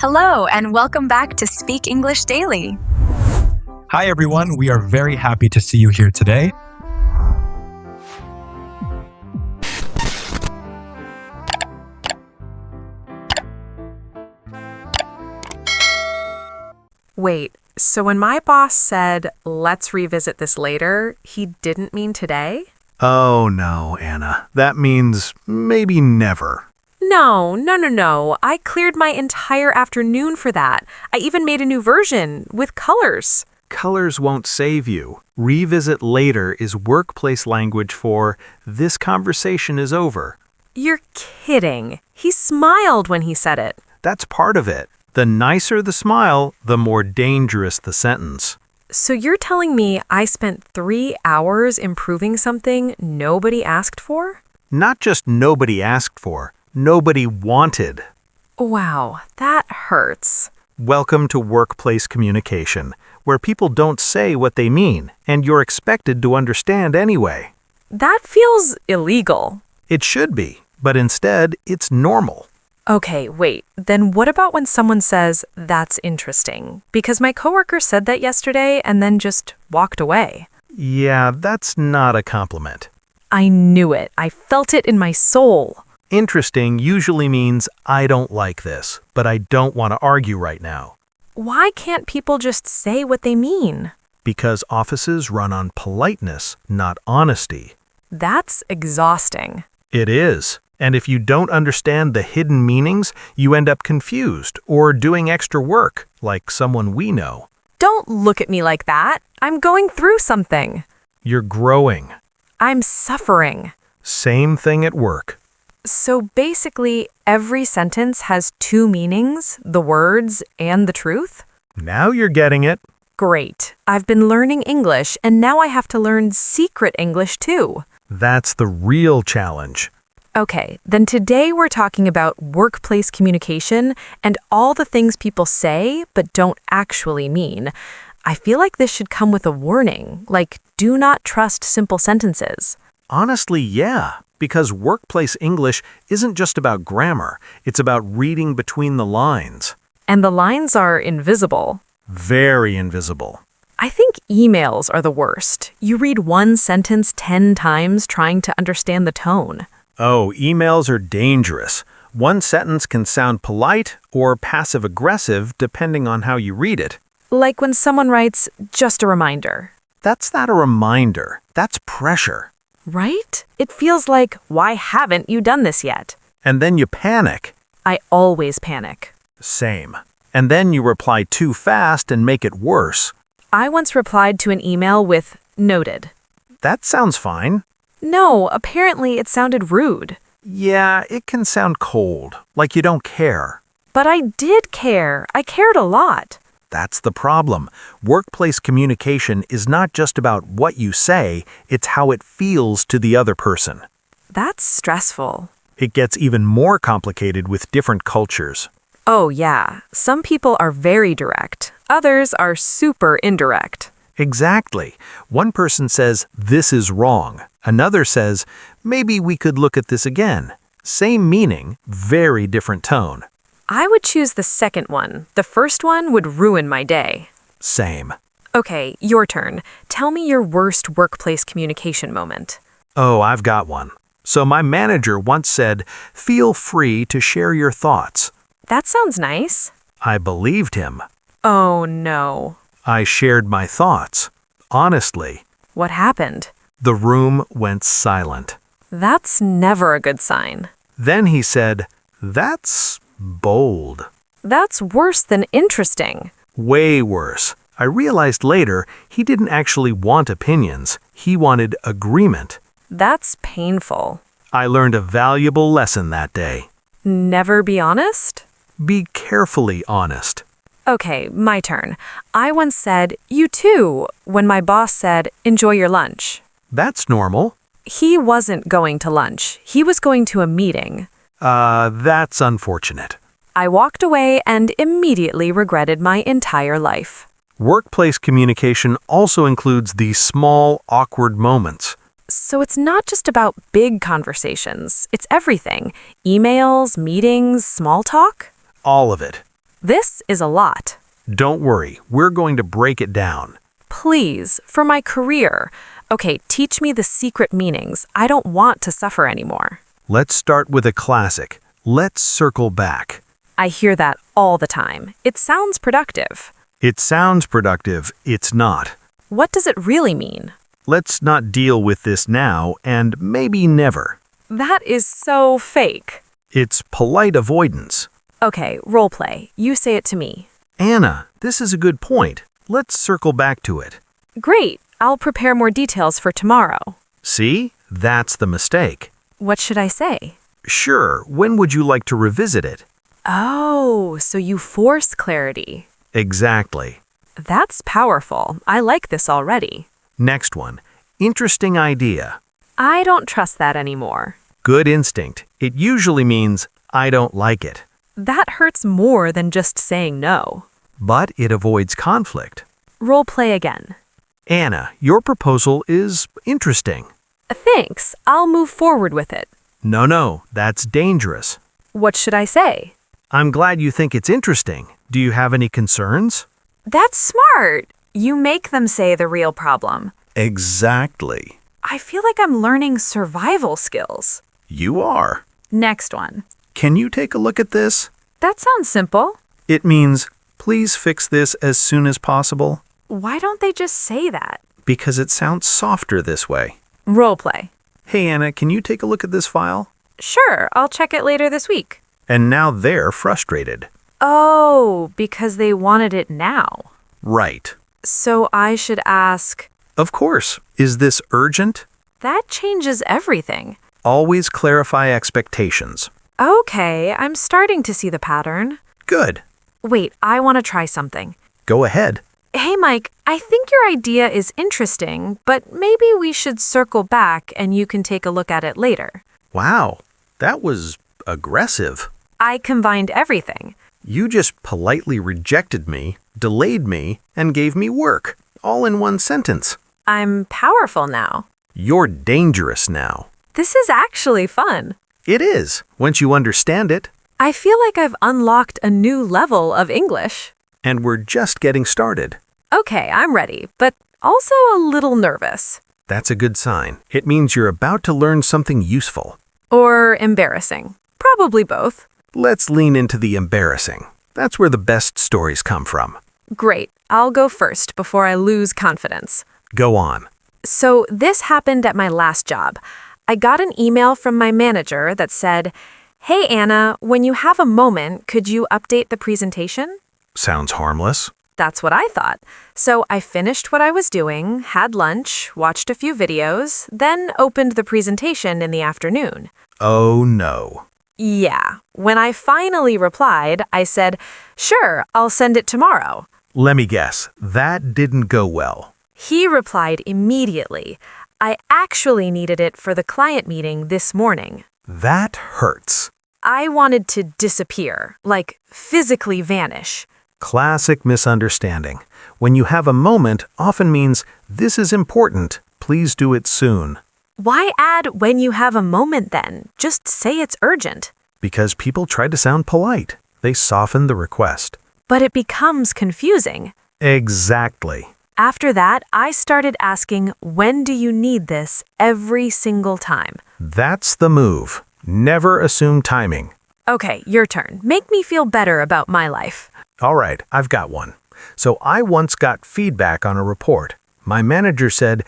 Hello, and welcome back to Speak English Daily. Hi, everyone. We are very happy to see you here today. Wait, so when my boss said, let's revisit this later, he didn't mean today? Oh, no, Anna. That means maybe never. No. I cleared my entire afternoon for that. I even made a new version with colors. Colors won't save you. Revisit later is workplace language for this conversation is over. You're kidding. He smiled when he said it. That's part of it. The nicer the smile, the more dangerous the sentence. So you're telling me I spent 3 hours improving something nobody asked for? Not just nobody asked for, nobody wanted. Wow, that hurts. Welcome to workplace communication, where people don't say what they mean, and you're expected to understand anyway. That feels illegal. It should be, but instead, it's normal. Okay, wait. Then what about when someone says, that's interesting? Because my coworker said that yesterday and then just walked away. Yeah, that's not a compliment. I knew it. I felt it in my soul. Interesting usually means I don't like this, but I don't want to argue right now. Why can't people just say what they mean? Because offices run on politeness, not honesty. That's exhausting. It is. And if you don't understand the hidden meanings, you end up confused or doing extra work, like someone we know. Don't look at me like that. I'm going through something. You're growing. I'm suffering. Same thing at work. So basically, every sentence has 2 meanings, the words and the truth? Now you're getting it. Great. I've been learning English, and now I have to learn secret English too. That's the real challenge. Okay, then today we're talking about workplace communication and all the things people say but don't actually mean. I feel like this should come with a warning, like do not trust simple sentences. Honestly, yeah, because workplace English isn't just about grammar. It's about reading between the lines. And the lines are invisible. Very invisible. I think emails are the worst. You read one sentence 10 times trying to understand the tone. Oh, emails are dangerous. One sentence can sound polite or passive-aggressive depending on how you read it. Like when someone writes, just a reminder. That's not a reminder. That's pressure. Right? It feels like, why haven't you done this yet? And then you panic. I always panic. Same. And then you reply too fast and make it worse. I once replied to an email with, noted. That sounds fine. No, apparently it sounded rude. Yeah, it can sound cold, like you don't care. But I did care. I cared a lot. That's the problem. Workplace communication is not just about what you say, it's how it feels to the other person. That's stressful. It gets even more complicated with different cultures. Oh, yeah. Some people are very direct. Others are super indirect. Exactly. One person says, this is wrong. Another says, maybe we could look at this again. Same meaning, very different tone. I would choose the second one. The first one would ruin my day. Same. Okay, your turn. Tell me your worst workplace communication moment. Oh, I've got one. So my manager once said, feel free to share your thoughts. That sounds nice. I believed him. Oh, no. I shared my thoughts. Honestly. What happened? The room went silent. That's never a good sign. Then he said, that's bold. That's worse than interesting. Way worse. I realized later he didn't actually want opinions. He wanted agreement. That's painful. I learned a valuable lesson that day. Never be honest? Be carefully honest. Okay, my turn. I once said, you too, when my boss said, enjoy your lunch. That's normal. He wasn't going to lunch. He was going to a meeting. That's unfortunate. I walked away and immediately regretted my entire life. Workplace communication also includes these small, awkward moments. So it's not just about big conversations. It's everything. Emails, meetings, small talk. All of it. This is a lot. Don't worry, we're going to break it down. Please, for my career. Okay, teach me the secret meanings. I don't want to suffer anymore. Let's start with a classic. Let's circle back. I hear that all the time. It sounds productive. It sounds productive, it's not. What does it really mean? Let's not deal with this now and maybe never. That is so fake. It's polite avoidance. Okay, role play. You say it to me. Anna, this is a good point. Let's circle back to it. Great. I'll prepare more details for tomorrow. See? That's the mistake. What should I say? Sure, when would you like to revisit it? Oh, so you force clarity. Exactly. That's powerful. I like this already. Next one. Interesting idea. I don't trust that anymore. Good instinct. It usually means, I don't like it. That hurts more than just saying no. But it avoids conflict. Role play again. Anna, your proposal is interesting. Thanks. I'll move forward with it. No, that's dangerous. What should I say? I'm glad you think it's interesting. Do you have any concerns? That's smart. You make them say the real problem. Exactly. I feel like I'm learning survival skills. You are. Next one. Can you take a look at this? That sounds simple. It means, please fix this as soon as possible, Why don't they just say that? because it sounds softer this way. Role play. Hey Anna, can you take a look at this file? Sure, I'll check it later this week. And now they're frustrated. Oh, because they wanted it now. Right. So I should ask, Of course. Is this urgent? that changes everything. Always clarify expectations. Okay, I'm starting to see the pattern. Good. Wait, I want to try something. Go ahead. Hey, Mike, I think your idea is interesting, but maybe we should circle back and you can take a look at it later. Wow, that was aggressive. I combined everything. You just politely rejected me, delayed me, and gave me work, all in one sentence. I'm powerful now. You're dangerous now. This is actually fun. It is, once you understand it. I feel like I've unlocked a new level of English. And we're just getting started. Okay, I'm ready, but also a little nervous. That's a good sign. It means you're about to learn something useful. Or embarrassing. Probably both. Let's lean into the embarrassing. That's where the best stories come from. Great. I'll go first before I lose confidence. Go on. So this happened at my last job. I got an email from my manager that said, "Hey Anna, when you have a moment, could you update the presentation?" Sounds harmless. That's what I thought. So I finished what I was doing, had lunch, watched a few videos, then opened the presentation in the afternoon. Oh no. Yeah. When I finally replied, I said, "Sure, I'll send it tomorrow." Let me guess, that didn't go well. He replied immediately, "I actually needed it for the client meeting this morning." That hurts. I wanted to disappear, like physically vanish. Classic misunderstanding. When you have a moment often means, this is important, please do it soon. Why add "when you have a moment" then? Just say it's urgent. Because people try to sound polite. They soften the request. But it becomes confusing. Exactly. After that, I started asking, "When do you need this?" every single time. That's the move. Never assume timing. Okay, your turn. Make me feel better about my life. All right, I've got one. So I once got feedback on a report. My manager said,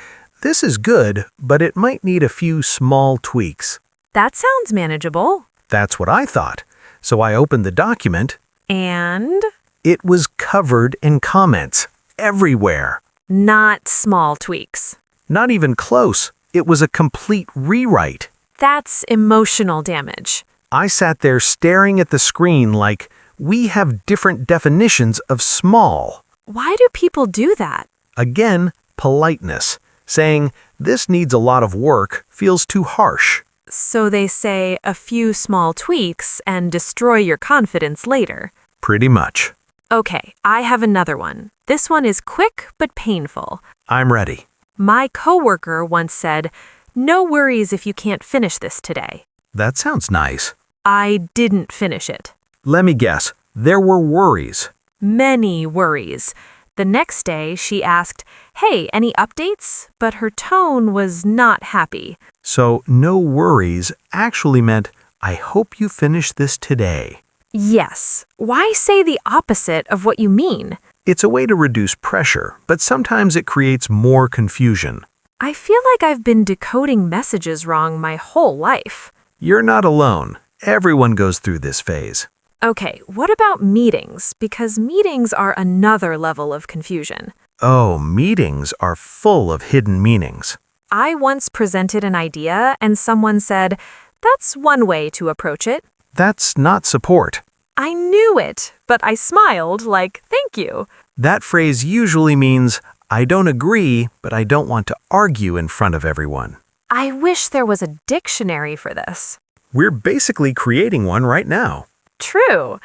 this is good, but it might need a few small tweaks. That sounds manageable. That's what I thought. So I opened the document. And It was covered in comments. Everywhere. not small tweaks. Not even close. It was a complete rewrite. That's emotional damage. I sat there staring at the screen like, we have different definitions of small. Why do people do that? Again, politeness. Saying, this needs a lot of work feels too harsh. So they say a few small tweaks and destroy your confidence later. Pretty much. Okay, I have another one. This one is quick but painful. I'm ready. My coworker once said, "No worries if you can't finish this today." That sounds nice. I didn't finish it. Let me guess. There were worries. Many worries. The next day, she asked, "Hey, any updates?" But her tone was not happy. So, no worries actually meant, I hope you finish this today. Yes. Why say the opposite of what you mean? It's a way to reduce pressure, but sometimes it creates more confusion. I feel like I've been decoding messages wrong my whole life. You're not alone. Everyone goes through this phase. Okay, what about meetings? Because meetings are another level of confusion. Oh, meetings are full of hidden meanings. I once presented an idea and someone said, "That's one way to approach it." That's not support. I knew it, but I smiled like, "Thank you." That phrase usually means, I don't agree, but I don't want to argue in front of everyone. I wish there was a dictionary for this. We're basically creating one right now. True.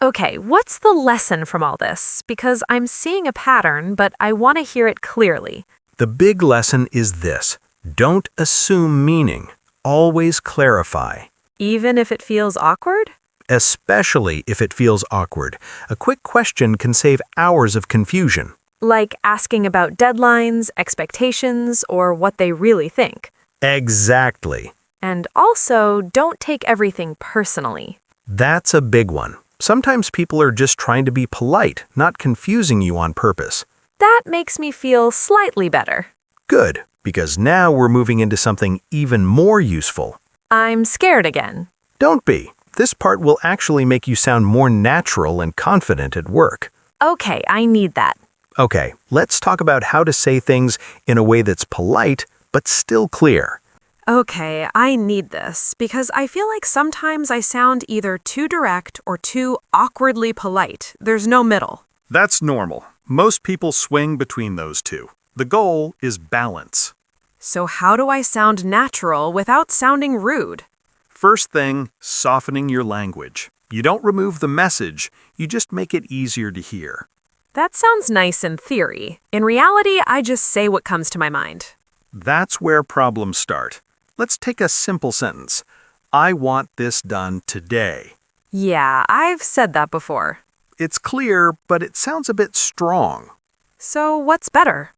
Okay, what's the lesson from all this? Because I'm seeing a pattern, but I want to hear it clearly. The big lesson is this. Don't assume meaning. Always clarify. Even if it feels awkward? Especially if it feels awkward. A quick question can save hours of confusion. Like asking about deadlines, expectations, or what they really think. Exactly. And also, don't take everything personally. That's a big one. Sometimes people are just trying to be polite, not confusing you on purpose. That makes me feel slightly better. Good, because now we're moving into something even more useful. I'm scared again. Don't be. This part will actually make you sound more natural and confident at work. Okay, I need that. Okay, let's talk about how to say things in a way that's polite, but still clear. Okay, I need this because I feel like sometimes I sound either too direct or too awkwardly polite. There's no middle. That's normal. Most people swing between those two. The goal is balance. So how do I sound natural without sounding rude? First thing, softening your language. You don't remove the message, you just make it easier to hear. That sounds nice in theory. In reality, I just say what comes to my mind. That's where problems start. Let's take a simple sentence. I want this done today. Yeah, I've said that before. It's clear, but it sounds a bit strong. So what's better?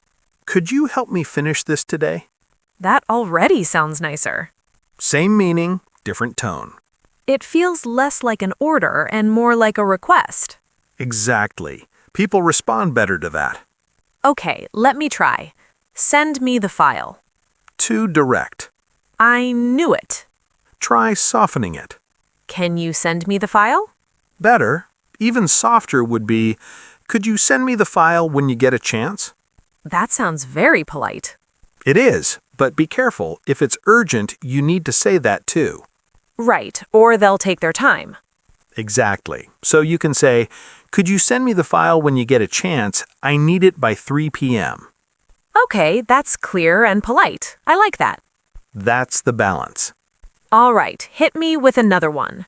Could you help me finish this today? That already sounds nicer. Same meaning, different tone. It feels less like an order and more like a request. Exactly. People respond better to that. Okay, let me try. Send me the file. Too direct. I knew it. Try softening it. Can you send me the file? Better, even softer would be, could you send me the file when you get a chance? That sounds very polite. It is, but be careful. If it's urgent, you need to say that too. Right, or they'll take their time. Exactly. So you can say, could you send me the file when you get a chance? I need it by 3 p.m. Okay, that's clear and polite. I like that. That's the balance. All right, hit me with another one.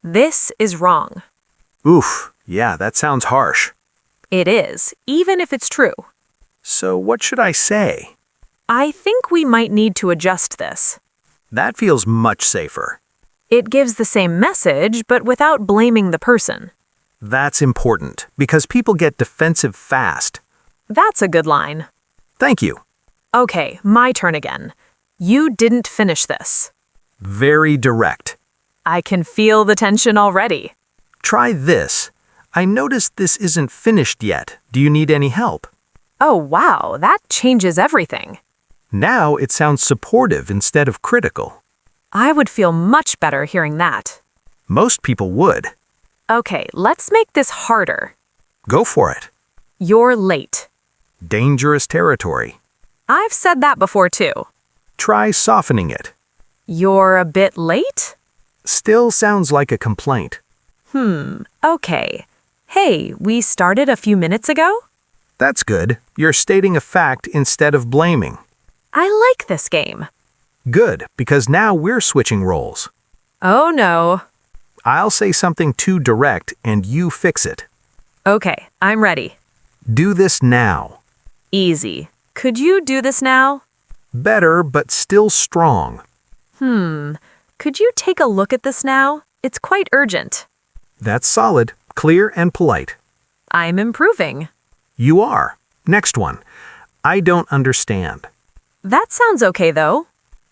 This is wrong. Oof, yeah, that sounds harsh. It is, even if it's true. So what should I say? I think we might need to adjust this. That feels much safer. It gives the same message, but without blaming the person. That's important, because people get defensive fast. That's a good line. Thank you. Okay, my turn again. You didn't finish this. Very direct. I can feel the tension already. Try this. I noticed this isn't finished yet. Do you need any help? Oh, wow, that changes everything. Now it sounds supportive instead of critical. I would feel much better hearing that. Most people would. Okay, let's make this harder. Go for it. You're late. Dangerous territory. I've said that before too. Try softening it. You're a bit late? Still sounds like a complaint. Okay. Hey, we started a few minutes ago? That's good. You're stating a fact instead of blaming. I like this game. Good, because now we're switching roles. Oh no. I'll say something too direct and you fix it. Okay, I'm ready. Do this now. Easy. Could you do this now? Better, but still strong. Could you take a look at this now? It's quite urgent. That's solid. Clear and polite. I'm improving. You are. Next one. I don't understand. That sounds okay, though.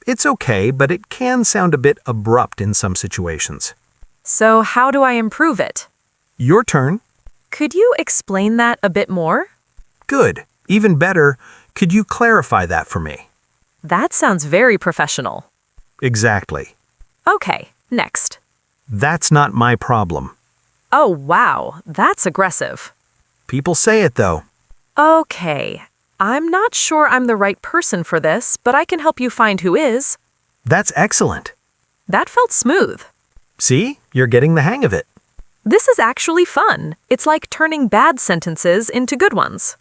It's okay, but it can sound a bit abrupt in some situations. So how do I improve it? Your turn. Could you explain that a bit more? Good. Even better, could you clarify that for me? That sounds very professional. Exactly. Okay, next. That's not my problem. Oh, wow, that's aggressive. People say it, though. Okay, I'm not sure I'm the right person for this, but I can help you find who is. That's excellent. That felt smooth. See, you're getting the hang of it. This is actually fun. It's like turning bad sentences into good ones.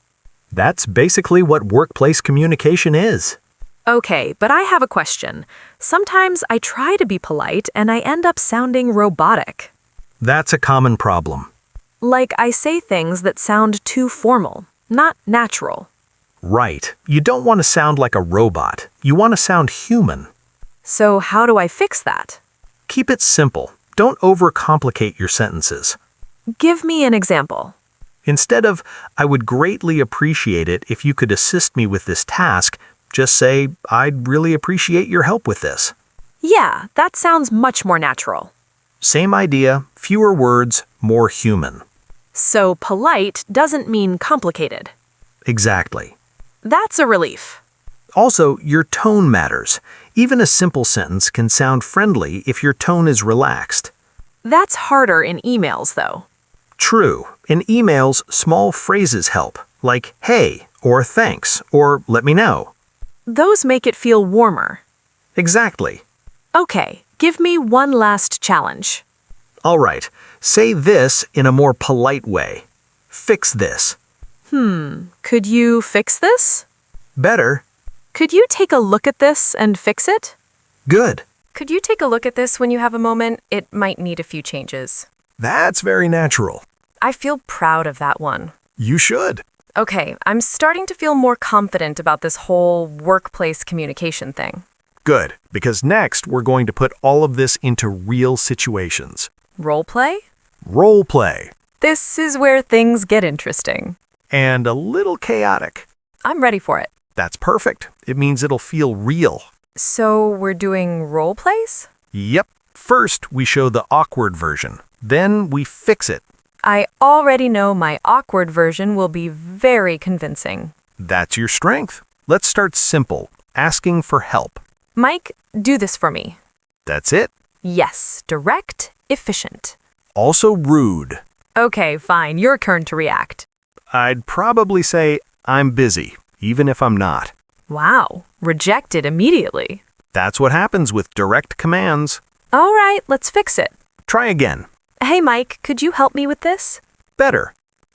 That's basically what workplace communication is. Okay, but I have a question. Sometimes I try to be polite and I end up sounding robotic. That's a common problem. Like I say things that sound too formal, not natural. Right. You don't want to sound like a robot. You want to sound human. So how do I fix that? Keep it simple. Don't overcomplicate your sentences. Give me an example. Instead of, I would greatly appreciate it if you could assist me with this task, just say, I'd really appreciate your help with this. Yeah, that sounds much more natural. Same idea, fewer words, more human. So polite doesn't mean complicated. Exactly. That's a relief. Also, your tone matters. Even a simple sentence can sound friendly if your tone is relaxed. That's harder in emails, though. True. In emails, small phrases help, like hey, or thanks, or let me know. Those make it feel warmer. Exactly. Okay, give me one last challenge. All right, say this in a more polite way. Fix this. Could you fix this? Better. Could you take a look at this and fix it? Good. Could you take a look at this when you have a moment? It might need a few changes. That's very natural. I feel proud of that one. You should. Okay, I'm starting to feel more confident about this whole workplace communication thing. Good, because next we're going to put all of this into real situations. Role play? Role play. This is where things get interesting. And a little chaotic. I'm ready for it. That's perfect. It means it'll feel real. So we're doing role plays? Yep. First, we show the awkward version. Then we fix it. I already know my awkward version will be very convincing. That's your strength. Let's start simple, asking for help. Mike, do this for me. That's it. Yes, direct, efficient. Also rude. Okay, fine, your turn to react. I'd probably say, I'm busy, even if I'm not. Wow, rejected immediately. That's what happens with direct commands. All right, let's fix it. Try again. Hey, Mike, could you help me with this? Better.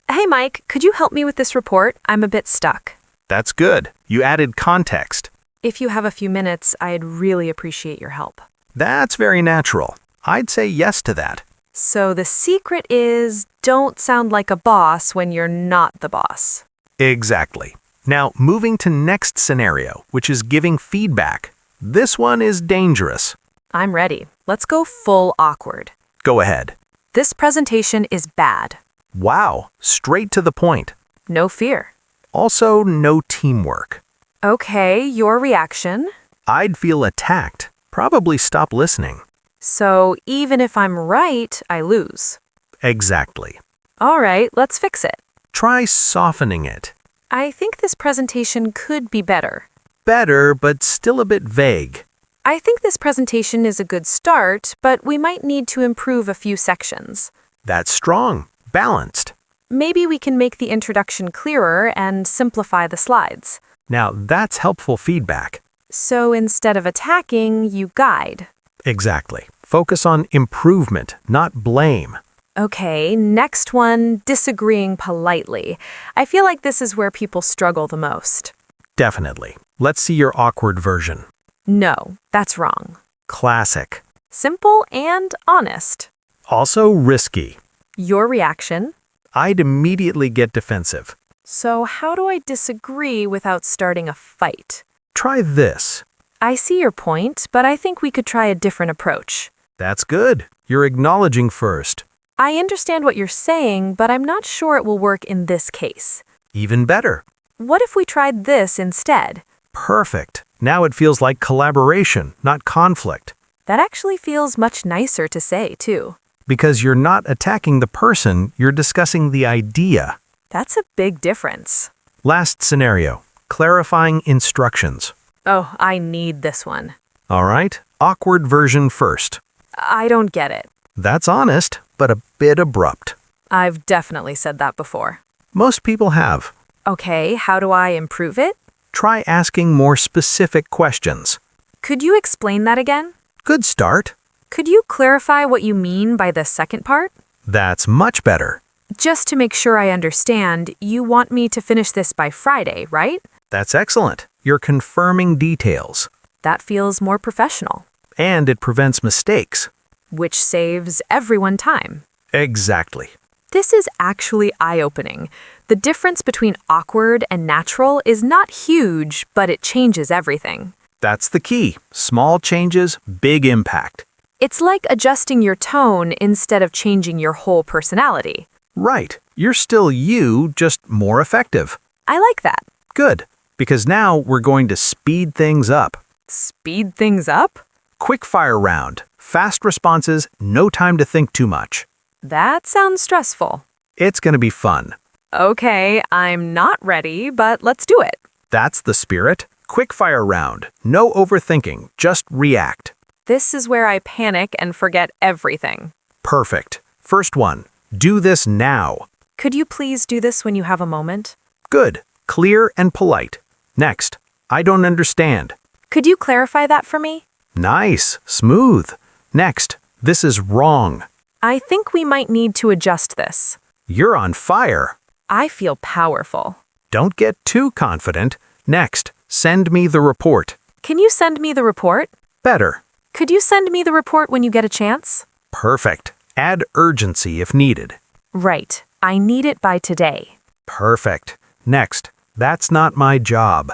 Hey, Mike, could you help me with this report? I'm a bit stuck. That's good. You added context. If you have a few minutes, I'd really appreciate your help. That's very natural. I'd say yes to that. So the secret is don't sound like a boss when you're not the boss. Exactly. Now, moving to next scenario, which is giving feedback. This one is dangerous. I'm ready. Let's go full awkward. Go ahead. This presentation is bad. Wow, straight to the point. No fear. Also, no teamwork. Okay, your reaction. I'd feel attacked. Probably stop listening. So even if I'm right, I lose. Exactly. All right, let's fix it. Try softening it. I think this presentation could be better. Better, but still a bit vague. I think this presentation is a good start, but we might need to improve a few sections. That's strong. Balanced. Maybe we can make the introduction clearer and simplify the slides. Now, that's helpful feedback. So instead of attacking, you guide. Exactly. Focus on improvement, not blame. Okay, next one, disagreeing politely. I feel like this is where people struggle the most. Definitely. Let's see your awkward version. No, that's wrong. Classic. Simple and honest. Also risky. Your reaction. I'd immediately get defensive. So how do I disagree without starting a fight? Try this. I see your point, but I think we could try a different approach. That's good. You're acknowledging first. I understand what you're saying, but I'm not sure it will work in this case. Even better. What if we tried this instead? Perfect. Now it feels like collaboration, not conflict. That actually feels much nicer to say, too. Because you're not attacking the person, you're discussing the idea. That's a big difference. Last scenario, clarifying instructions. Oh, I need this one. All right, awkward version first. I don't get it. That's honest, but a bit abrupt. I've definitely said that before. Most people have. Okay, how do I improve it? Try asking more specific questions. Could you explain that again? Good start. Could you clarify what you mean by the second part? That's much better. Just to make sure I understand, you want me to finish this by Friday, right? That's excellent. You're confirming details. That feels more professional, And it prevents mistakes. which saves everyone time. Exactly. This is actually eye-opening. The difference between awkward and natural is not huge, but it changes everything. That's the key. Small changes, big impact. It's like adjusting your tone instead of changing your whole personality. Right. You're still you, just more effective. I like that. Good. Because now we're going to speed things up. Speed things up? Quick fire round. Fast responses, no time to think too much. That sounds stressful. It's going to be fun. Okay, I'm not ready, but let's do it. That's the spirit. Quick fire round. No overthinking, just react. This is where I panic and forget everything. Perfect. First one. Do this now. Could you please do this when you have a moment? Good. Clear and polite. Next. I don't understand. Could you clarify that for me? Nice. Smooth. Next. This is wrong. I think we might need to adjust this. You're on fire. I feel powerful. Don't get too confident. Next. Send me the report. Can you send me the report? Better. Could you send me the report when you get a chance? Perfect. Add urgency if needed. Right. I need it by today. Perfect. Next. That's not my job.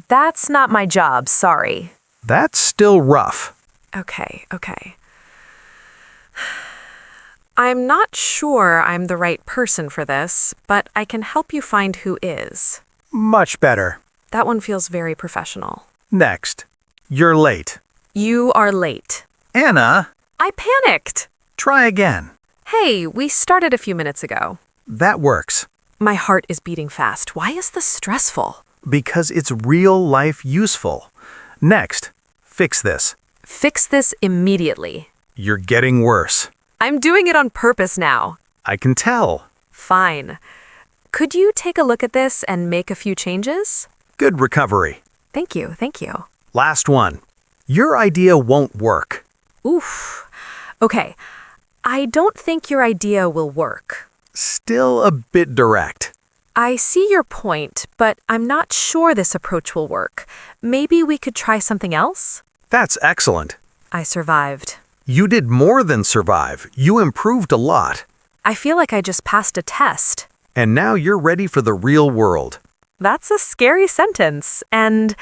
That's not my job, sorry. That's still rough. Okay. I'm not sure I'm the right person for this, but I can help you find who is. Much better. That one feels very professional. Next. You're late. You are late. Anna, I panicked. try again. Hey, we started a few minutes ago. That works. My heart is beating fast. Why is this stressful? Because it's real life useful. Next. Fix this. Fix this immediately. You're getting worse. I'm doing it on purpose now. I can tell. Fine. Could you take a look at this and make a few changes? Good recovery. Thank you. Last one. Your idea won't work. Oof. Okay. I don't think your idea will work. Still a bit direct. I see your point, but I'm not sure this approach will work. Maybe we could try something else? That's excellent. I survived. You did more than survive. You improved a lot. I feel like I just passed a test. And now you're ready for the real world. That's a scary sentence, and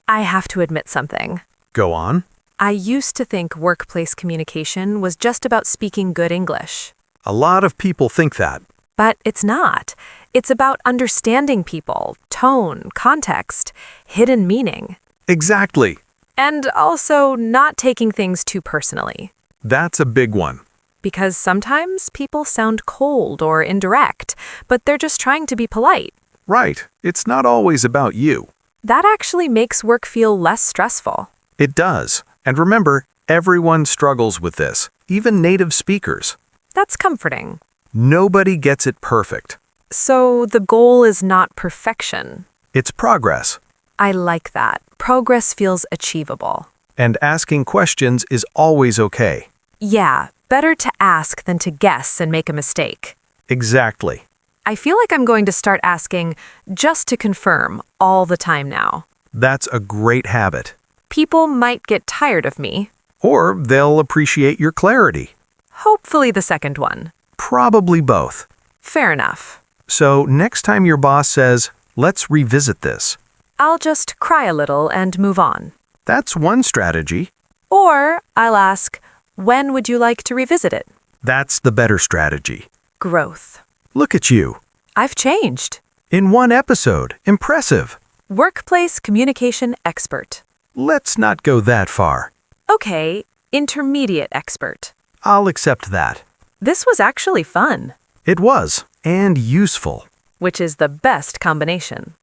I have to admit something. Go on. I used to think workplace communication was just about speaking good English. A lot of people think that. But it's not. It's about understanding people, tone, context, hidden meaning. Exactly. And also not taking things too personally. That's a big one. Because sometimes people sound cold or indirect, but they're just trying to be polite. Right. It's not always about you. That actually makes work feel less stressful. It does. And remember, everyone struggles with this, even native speakers. That's comforting. Nobody gets it perfect. So the goal is not perfection. It's progress. I like that. Progress feels achievable. And asking questions is always okay. Yeah, better to ask than to guess and make a mistake. Exactly. I feel like I'm going to start asking just to confirm all the time now. That's a great habit. People might get tired of me. Or they'll appreciate your clarity. Hopefully the second one. Probably both. Fair enough. So next time your boss says, let's revisit this, I'll just cry a little and move on. that's one strategy. Or I'll ask, when would you like to revisit it? That's the better strategy. Growth. Look at you. I've changed. In one episode. Impressive. Workplace communication expert. Let's not go that far. Okay, intermediate expert. I'll accept that. This was actually fun, It was, and useful. which is the best combination.